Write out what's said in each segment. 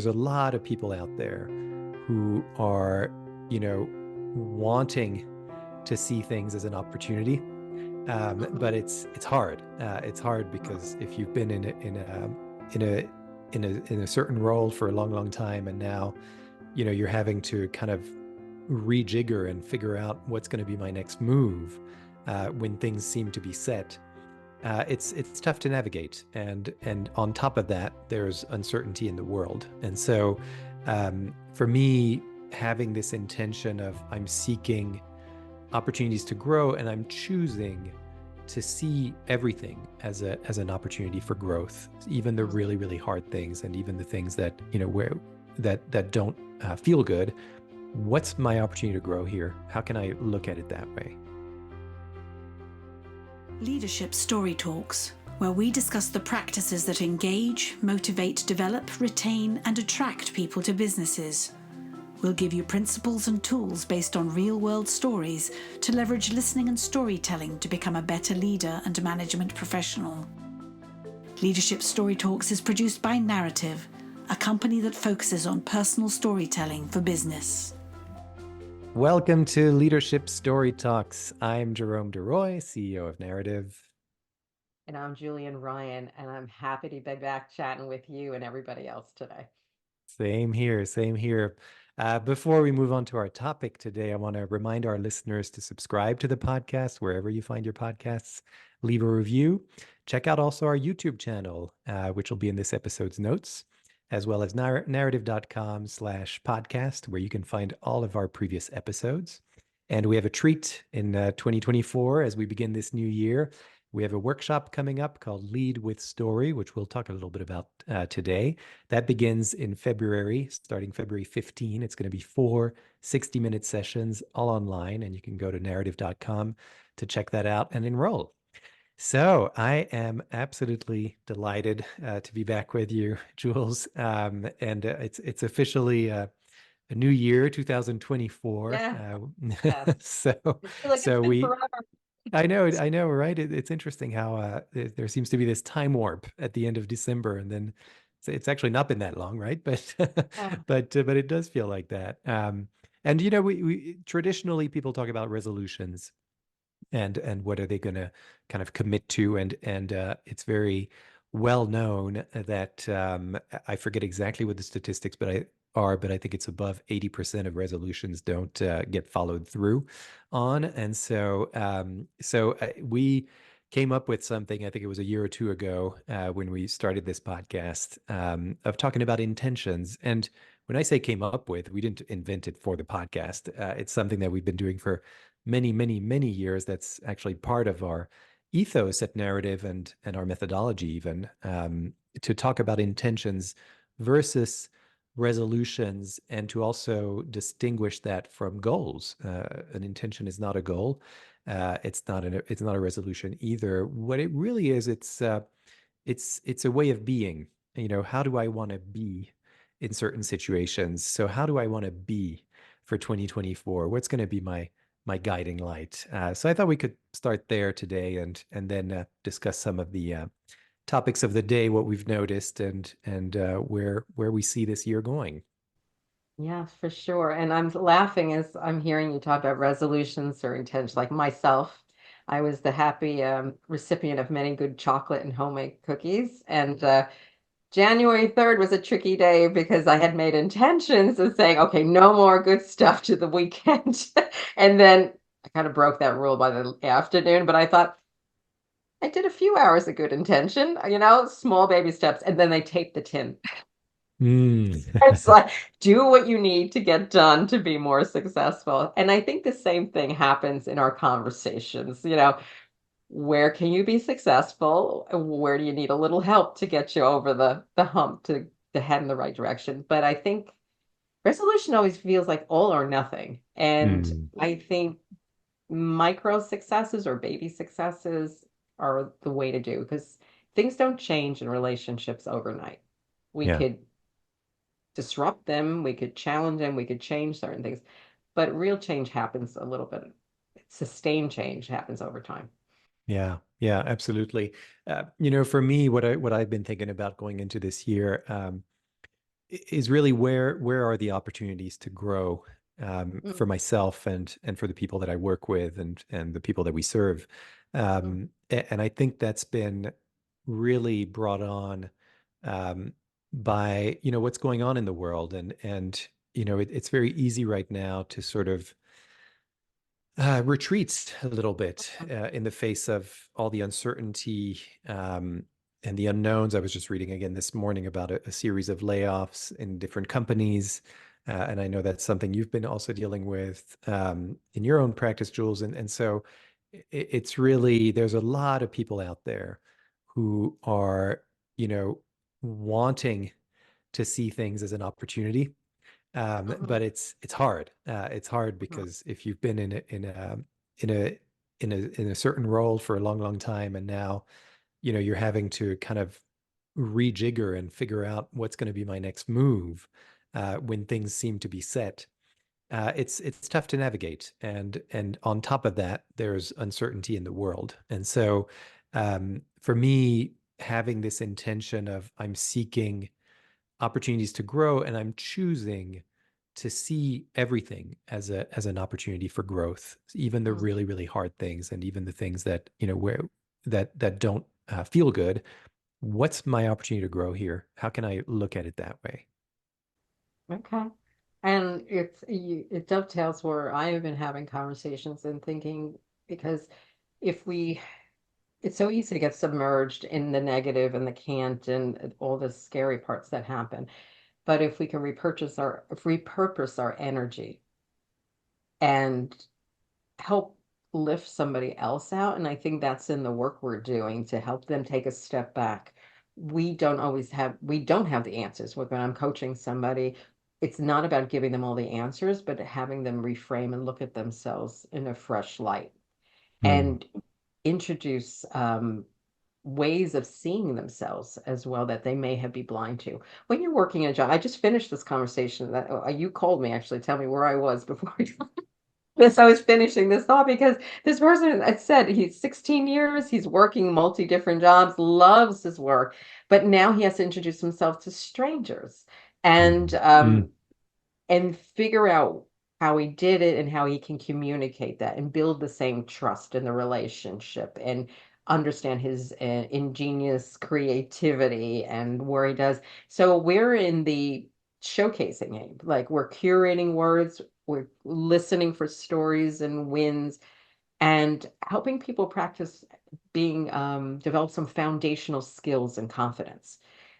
There's a lot of people out there who are, wanting to see things as an opportunity, but it's hard. It's hard because if you've been in a certain role for a long, long time, and now, you're having to kind of rejigger and figure out what's going to be my next move when things seem to be set. It's tough to navigate, and on top of that, there's uncertainty in the world. And so, for me, having this intention of I'm seeking opportunities to grow, and I'm choosing to see everything as an opportunity for growth, even the really, really hard things, and even the things that that don't feel good. What's my opportunity to grow here? How can I look at it that way? Leadership Story Talks, where we discuss the practices that engage, motivate, develop, retain, and attract people to businesses. We'll give you principles and tools based on real-world stories to leverage listening and storytelling to become a better leader and management professional. Leadership Story Talks is produced by Narrative, a company that focuses on personal storytelling for business. Welcome to Leadership Story Talks. I'm Jerome CEO of Narrative. And I'm Julienne Ryan, and I'm happy to be back chatting with you and everybody else today. Same here, same here. Before we move on to our topic today, I want to remind our listeners to subscribe to the podcast wherever you find your podcasts. Leave a review. Check out also our YouTube channel, which will be in this episode's notes, as well as narrative.com/podcast, where you can find all of our previous episodes. And we have a treat in 2024 as we begin this new year. We have a workshop coming up called Lead with Story, which we'll talk a little bit about today. That begins in February, starting February 15. It's going to be 4 60-minute sessions, all online, and you can go to narrative.com to check that out and enroll. So I am absolutely delighted to be back with you, Jules. And it's officially a new year, 2024. Yeah. So we. Forever. I know, right? It's interesting how there seems to be this time warp at the end of December, and then it's actually not been that long, right? But but it does feel like that. And we traditionally people talk about resolutions and what are they going to kind of commit to, and it's very well known that I forget exactly what the statistics but I think it's above 80% of resolutions don't get followed through on. And so we came up with something, I think it was a year or two ago when we started this podcast, of talking about intentions. And when I say came up with, we didn't invent it for the podcast. It's something that we've been doing for many, many, many years. That's actually part of our ethos at Narrative and our methodology even, to talk about intentions versus resolutions, and to also distinguish that from goals. An intention is not a goal. It's not a resolution either. What it really is, it's a way of being. How do I want to be in certain situations? So how do I want to be for 2024? What's going to be my guiding light? So I thought we could start there today, and then discuss some of the topics of the day, what we've noticed, and where we see this year going. Yeah, for sure. And I'm laughing as I'm hearing you talk about resolutions or intentions. Like myself, I was the happy recipient of many good chocolate and homemade cookies. And January 3rd was a tricky day because I had made intentions of saying, okay, no more good stuff to the weekend. And then I kind of broke that rule by the afternoon, but I thought I did a few hours of good intention, small baby steps. And then they taped the tin. It's like, do what you need to get done to be more successful. And I think the same thing happens in our conversations. Where can you be successful? Where do you need a little help to get you over the hump to head in the right direction? But I think resolution always feels like all or nothing. And I think micro successes or baby successes are the way to do, because things don't change in relationships overnight. We Yeah. could disrupt them, we could challenge them, we could change certain things, but real change happens a little bit. Sustained change happens over time. Yeah, absolutely. For me, what I've been thinking about going into this year, is really where are the opportunities to grow Mm, for myself and for the people that I work with and the people that we serve. mm, And I think that's been really brought on um, by what's going on in the world and it's very easy right now to sort of retreats a little bit mm, in the face of all the uncertainty and the unknowns. I was just reading again this morning about a series of layoffs in different companies. And I know that's something you've been also dealing with in your own practice, Jules. And so it's really, there's a lot of people out there who are, wanting to see things as an opportunity, mhm, but it's hard. It's hard mhm, because if you've been in a in a certain role for a long, long time, and now you're having to kind of rejigger and figure out what's going to be my next move when things seem to be set. It's tough to navigate, and on top of that, there's uncertainty in the world, and so for me, having this intention of I'm seeking opportunities to grow, and I'm choosing to see everything as an opportunity for growth, even the mm. really, really hard things, and even the things that where that don't feel good. What's my opportunity to grow here? How can I look at it that way? Okay. And it dovetails where I have been having conversations and thinking because if we it's so easy to get submerged in the negative and the can't and all the scary parts that happen. But if we can repurpose our energy and help lift somebody else out, and I think that's in the work we're doing to help them take a step back. We don't have the answers. When I'm coaching somebody, it's not about giving them all the answers, but having them reframe and look at themselves in a fresh light Hmm. and introduce ways of seeing themselves as well that they may have be blind to. When you're working a job, I just finished this conversation that you called me actually, tell me where I was before this. I was finishing this thought because this person had said he's 16 years, he's working multi different jobs, loves his work, but now he has to introduce himself to strangers. And Hmm. Hmm. and figure out how he did it and how he can communicate that and build the same trust in the relationship and understand his ingenious creativity and where he does. So we're in the showcasing game, like we're curating words, we're listening for stories and wins and helping people practice being develop some foundational skills and confidence.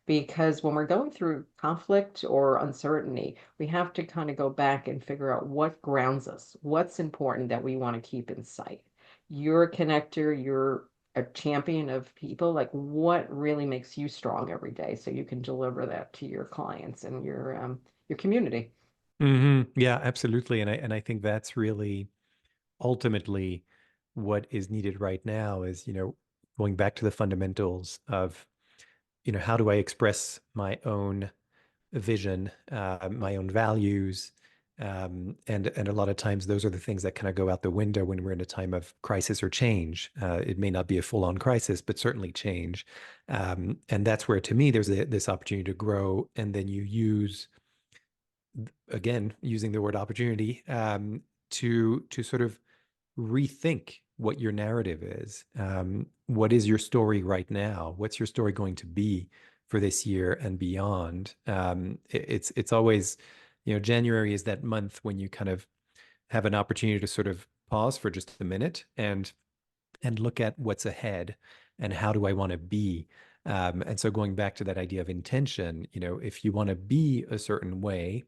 Because when we're going through conflict or uncertainty, we have to kind of go back and figure out what grounds us, what's important that we want to keep in sight. You're a connector, you're a champion of people, like what really makes you strong every day so you can deliver that to your clients and your community. Yeah, absolutely. And I think that's really ultimately what is needed right now is, going back to the fundamentals of, how do I express my own vision, my own values, and a lot of times those are the things that kind of go out the window when we're in a time of crisis or change. It may not be a full-on crisis, but certainly change, and that's where, to me, there's this opportunity to grow, and then you use, again, using the word opportunity, to sort of rethink what your narrative is. What is your story right now? What's your story going to be for this year and beyond? It's always, January is that month when you kind of have an opportunity to sort of pause for just a minute and look at what's ahead and how do I want to be. And so going back to that idea of intention, if you want to be a certain way,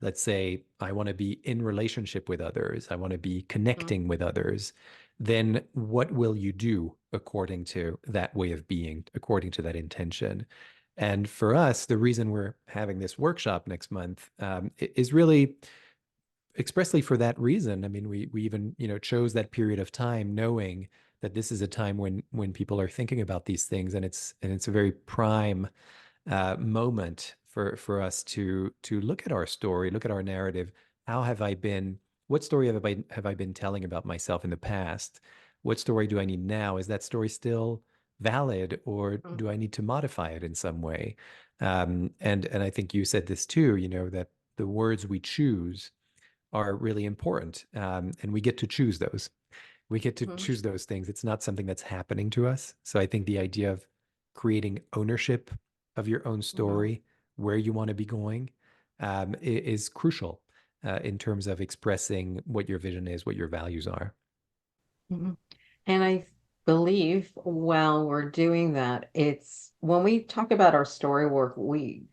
let's say I want to be in relationship with others, I want to be Mm, connecting with others, then what will you do according to that way of being, according to that intention? And for us, the reason we're having this workshop next month is really expressly for that reason. I mean, we even, chose that period of time knowing that this is a time when people are thinking about these things, and it's a very prime moment for us to look at our story, look at our narrative. How have I been? What story have I been telling about myself in the past? What story do I need now? Is that story still valid, or mm, do I need to modify it in some way? And I think you said this too, that the words we choose are really important, and we get to choose those. We get to Mhm. choose those things. It's not something that's happening to us. So I think the idea of creating ownership of your own Mhm. story, where you want to be going, is crucial in terms of expressing what your vision is, what your values are. Mhm. And I believe while we're doing that, it's when we talk about our story work, we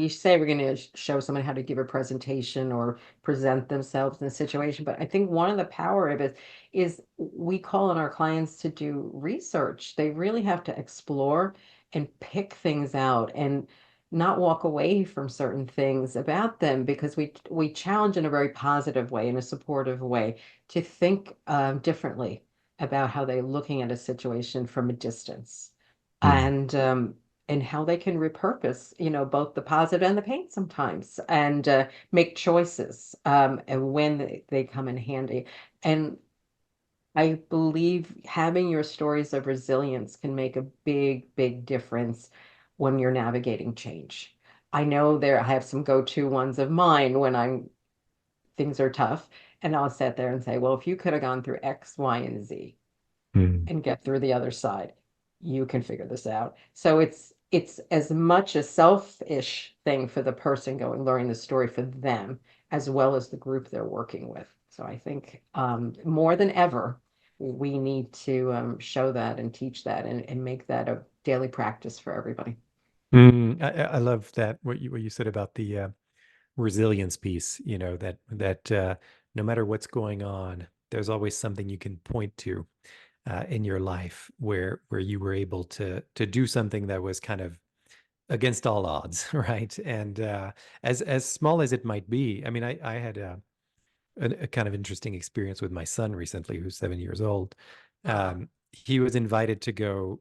say we're going to show someone how to give a presentation or present themselves in a situation. But I think one of the power of it is we call on our clients to do research. They really have to explore and pick things out and not walk away from certain things about them because we challenge in a very positive way, in a supportive way, to think differently about how they're looking at a situation from a distance, Mm. and how they can repurpose, both the positive and the pain sometimes, and make choices, and when they come in handy. And I believe having your stories of resilience can make a big, big difference when you're navigating change. I know I have some go-to ones of mine when things are tough, and I'll sit there and say, well, if you could have gone through X, Y, and Z Mm. and get through the other side, you can figure this out. So it's as much a selfish thing for the person going learning the story for them as well as the group they're working with. So I think more than ever, we need to show that and teach that and make that a daily practice for everybody. I love that what you said about the resilience piece. That no matter what's going on, there's always something you can point to in your life where you were able to do something that was kind of against all odds, right? And as small as it might be, I mean, I had a kind of interesting experience with my son recently, who's 7 years old. Uh-huh. He was invited to go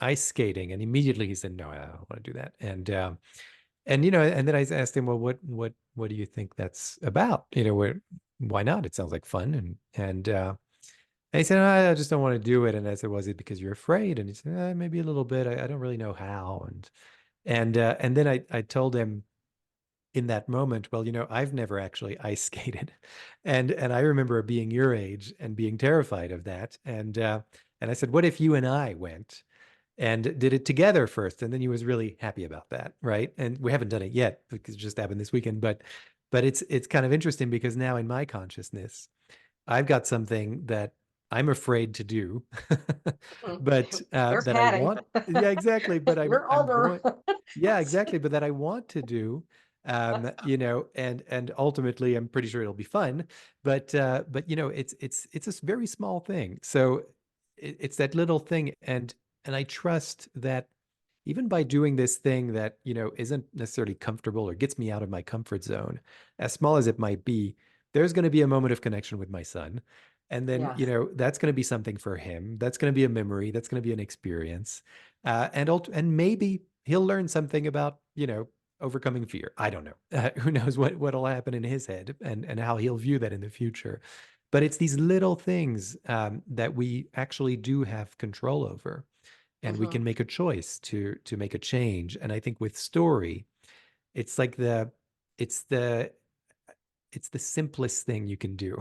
ice skating, and immediately he said, "No, I don't want to do that." And and then I asked him, "Well, what do you think that's about? Why not? It sounds like fun." And he said, "I just don't want to do it." And I said, "Was it because you're afraid?" And he said, "Maybe a little bit. I don't really know how." And then I told him in that moment, well, I've never actually ice skated, and I remember being your age and being terrified of that. And I said, "What if you and I went and did it together first?" And then he was really happy about that, right? And we haven't done it yet because it just happened this weekend, but it's kind of interesting because now in my consciousness, I've got something that I'm afraid to do, but We're that I padding. want. Yeah, exactly. But I'm We're I'm older. going. Yeah, exactly. But that I want to do, and ultimately, I'm pretty sure it'll be fun. But it's a very small thing. So it's that little thing, and I trust that even by doing this thing that isn't necessarily comfortable or gets me out of my comfort zone, as small as it might be, there's going to be a moment of connection with my son. And then, Yes. that's going to be something for him. That's going to be a memory. That's going to be an experience. And maybe he'll learn something about, overcoming fear. I don't know. Who knows what'll happen in his head and how he'll view that in the future. But it's these little things that we actually do have control over, and we Hmm. can make a choice to make a change. And I think with story, it's like it's the it's the simplest thing you can do.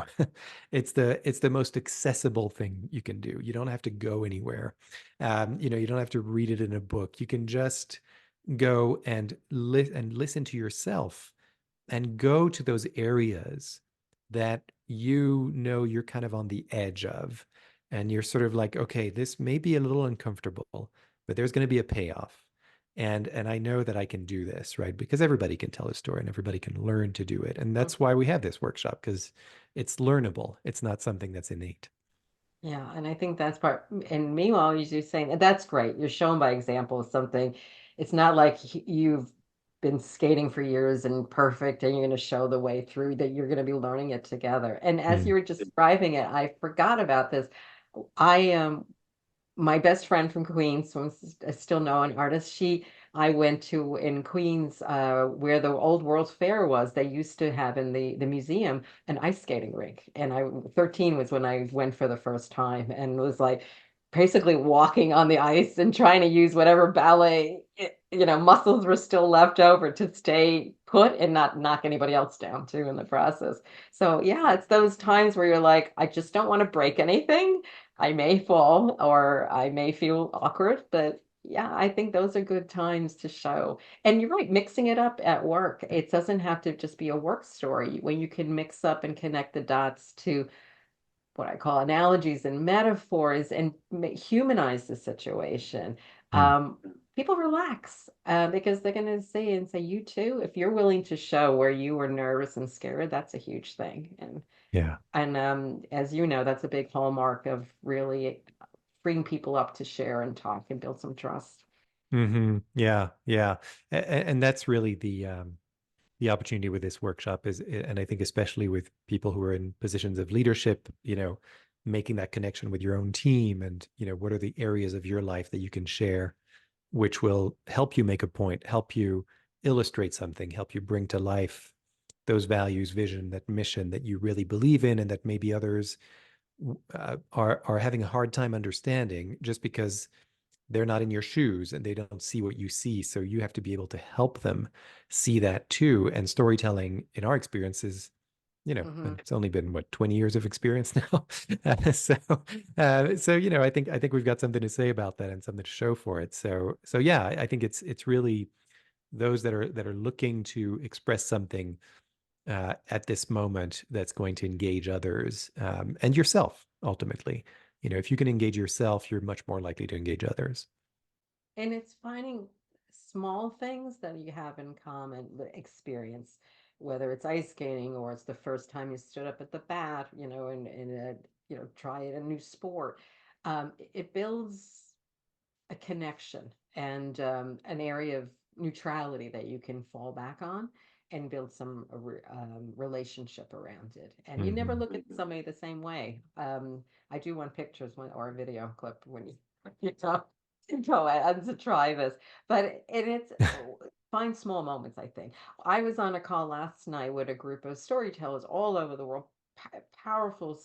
It's the most accessible thing you can do. You don't have to go anywhere. You don't have to read it in a book. You can just go and listen to yourself and go to those areas that you're kind of on the edge of, and you're sort of like, okay, this may be a little uncomfortable, but there's going to be a payoff. And I know that I can do this, right? Because everybody can tell a story and everybody can learn to do it. And that's why we have this workshop, because it's learnable. It's not something that's innate. Yeah, and I think that's part. And meanwhile, you're saying and that's great. You're showing by example of something. It's not like you've been skating for years and perfect, and you're going to show the way through that. You're going to be learning it together. And as Mm. you were describing it, I forgot about this. I am my best friend from Queens, who's still know an artist, I went to in Queens, where the old World's Fair was. They used to have in the museum an ice skating rink, and 13 was when I went for the first time, and was like, basically walking on the ice and trying to use whatever ballet, muscles were still left over to stay put and not knock anybody else down too in the process. So yeah, it's those times where you're like, I just don't want to break anything. I may fall or I may feel awkward, but yeah, I think those are good times to show. And you're right, mixing it up at work. It doesn't have to just be a work story when you can mix up and connect the dots to what I call analogies and metaphors and humanize the situation. Mm. Um, People relax because they're going to see and say, you too, if you're willing to show where you were nervous and scared, that's a huge thing. Yeah. And as you know, that's a big hallmark of really freeing people up to share and talk and build some trust. Yeah. Yeah. And that's really the opportunity with this workshop is, and I think especially with people who are in positions of leadership, making that connection with your own team and, what are the areas of your life that you can share, which will help you make a point, help you illustrate something, help you bring to life those values, vision, that mission that you really believe in, and that maybe others are having a hard time understanding just because they're not in your shoes and they don't see what you see. So you have to be able to help them see that too. And storytelling, in our experiences, Hmm. and it's only been what, 20 years of experience now. So I think we've got something to say about that and something to show for it. So yeah, I think it's really those that are looking to express something at this moment that's going to engage others, and yourself ultimately. If you can engage yourself, you're much more likely to engage others. And it's finding small things that you have in common, the experience, whether it's ice skating or it's the first time you stood up at the bat, try a new sport. It builds a connection and an area of neutrality that you can fall back on and build some relationship around it. And you never Hmm. look at somebody the same way. I do want pictures or a video clip when you talk go ahead to try this, but it's find small moments. I think I was on a call last night with a group of storytellers all over the world, powerful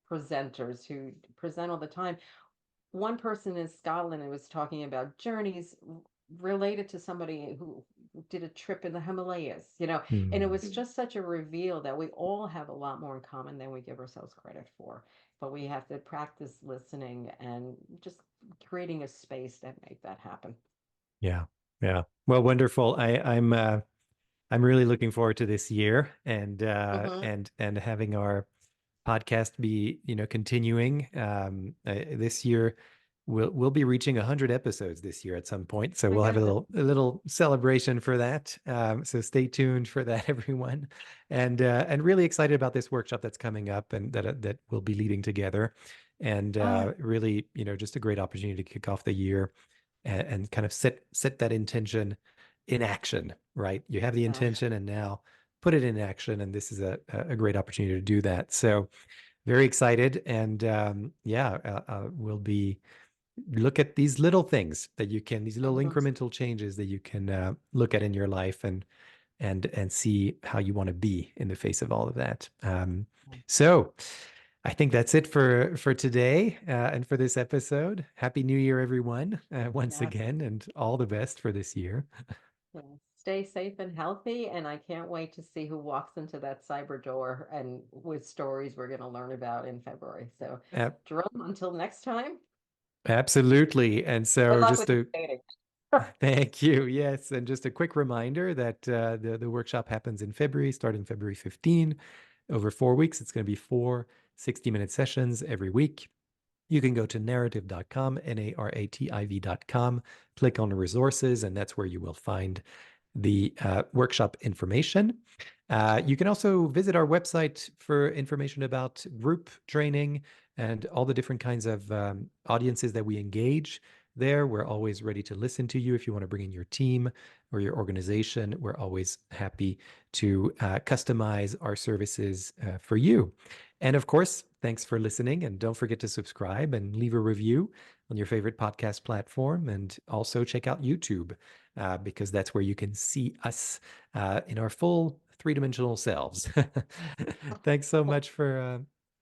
presenters who present all the time. One person in Scotland and was talking about journeys related to somebody who did a trip in the Himalayas, and it Hmm. was just such a reveal that we all have a lot more in common than we give ourselves credit for. But we have to practice listening and just creating a space that make that happen. Yeah. Yeah. Well, wonderful. I'm really looking forward to this year and Hmm. having our podcast be, continuing. This year, we'll be reaching 100 episodes this year at some point, so My we'll have a goodness. little celebration for that. So stay tuned for that, everyone, and really excited about this workshop that's coming up and that we'll be leading together, and Oh, really, just a great opportunity to kick off the year and kind of set that intention in action, right? You have the yeah. intention and now put it in action. And this is a great opportunity to do that. So very excited. And yeah, we'll be look at these little things that you can, these little Mhm. incremental changes that you can look at in your life and see how you want to be in the face of all of that. So I think that's it for today and for this episode. Happy New Year, everyone, once Yes. again, and all the best for this year. Yeah. Stay safe and healthy, and I can't wait to see who walks into that cyber door and with stories we're going to learn about in February. So, Ab- Jerome, until next time, Absolutely. And good so luck with just your a skating. thank you. Yes, and just a quick reminder that the workshop happens in February, starting February 15, over 4 weeks. It's going to be four 60-minute sessions every week. You can go to narrative.com, NARATIV.com, click on resources, and that's where you will find the workshop information. You can also visit our website for information about group training and all the different kinds of audiences that we engage there. We're always ready to listen to you if you want to bring in your team or your organization. We're always happy to customize our services for you. And of course, thanks for listening. And don't forget to subscribe and leave a review on your favorite podcast platform. And also check out YouTube because that's where you can see us in our full three-dimensional selves. Thanks so much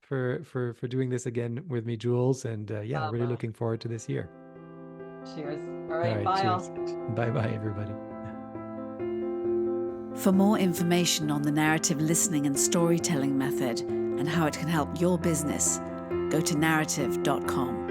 for doing this again with me, Jules. And yeah, really My looking forward to this year. cheers. All All right, right, bye cheers. all. Bye bye, everybody. For more information on the narrative listening and storytelling method and how it can help your business, go to narrative.com.